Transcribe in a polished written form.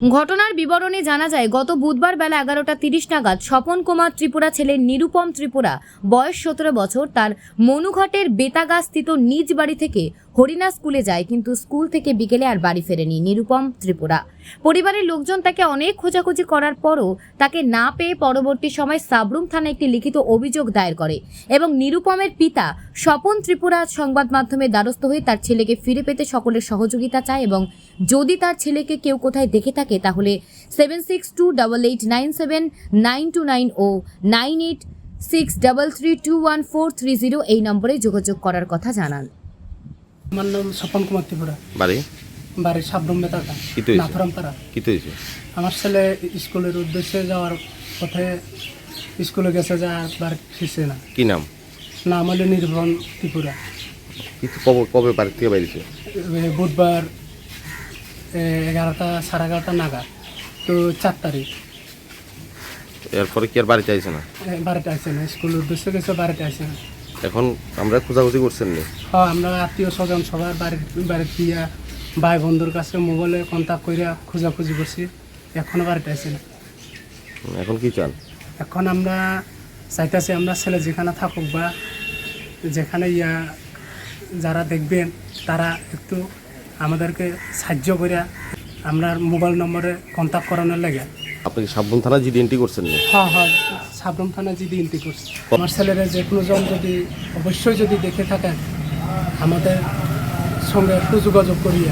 ঘটনার বিবরণে জানা যায়, গত বুধবার বেলা 11:30 নাগাদ স্বপন কুমার ত্রিপুরা ছেলে নিরুপম ত্রিপুরা, বয়স 17 বছর, তার মনুঘাটের বেতাগাস্থিত নিজ বাড়ি থেকে হরিণা স্কুলে যায়, কিন্তু স্কুল থেকে বিকেলে আর বাড়ি ফেরেনি নিরুপম ত্রিপুরা। পরিবারের লোকজন তাকে অনেক খোঁজাখুঁজি করার পরও তাকে না পেয়ে পরবর্তী সময় সাবরুম থানায় একটি লিখিত অভিযোগ দায়ের করে এবং নিরুপমের পিতা স্বপন ত্রিপুরা সংবাদ মাধ্যমের দ্বারস্থ হয়ে তার ছেলেকে ফিরে পেতে সকলের সহযোগিতা চায় এবং যদি তার ছেলেকে কেউ কোথায় দেখে থাকে তাহলে 7628897929 ও 9863321430 এই নম্বরে যোগাযোগ করার কথা জানান। আমার নাম স্বপন কুমার ত্রিপুরা, বাড়ির সাবরুম বেতাকা নাথরামপাড়া। কি তো হয়েছে? আমার ছেলে স্কুলের উদ্দেশ্যে যাওয়ার পথে স্কুলে গেছে, যা বার ফিরছে না। কি নাম? নাম হলো নির্ভন ত্রিপুরা। কবে বাড়ি থেকে বেরিয়েছে? বুধবার 11টা সাড়ে 11টা নাগাদ, তো 4 তারিখ। এরপরে কি আর বাড়িতে আইছে না? বাড়িতে আসে না, স্কুলের উদ্দেশ্যে গেছে, বাড়িতে আসে না। এখন আমরা খোঁজাখুঁজি করছেন না? হ্যাঁ, আমরা আত্মীয় স্বজন সবার বাড়ির দিয়া ভাই বন্ধুর কাছে মোবাইলে কন্ট্যাক্ট করে খোঁজাখুঁজি করছি, এখনও বাড়িতে আসে না। এখন কি চান? এখন আমরা চাইতেছি আমরা ছেলে যেখানে থাকুক বা যেখানে যারা দেখবেন তারা একটু আমাদেরকে সাহায্য করে আমরা মোবাইল নম্বরে কন্ট্যাক্ট করানোর লাগে। আপনি কি সাবরুম থানা জিডি এন্ট্রি করছেন না? হ্যাঁ, সাবরুম থানা জিডি এন্ট্রি করছি। আমার ছেলেরা যে কোনো জন যদি অবশ্যই যদি দেখে থাকেন আমাদের সঙ্গে একটু যোগাযোগ করিয়ে।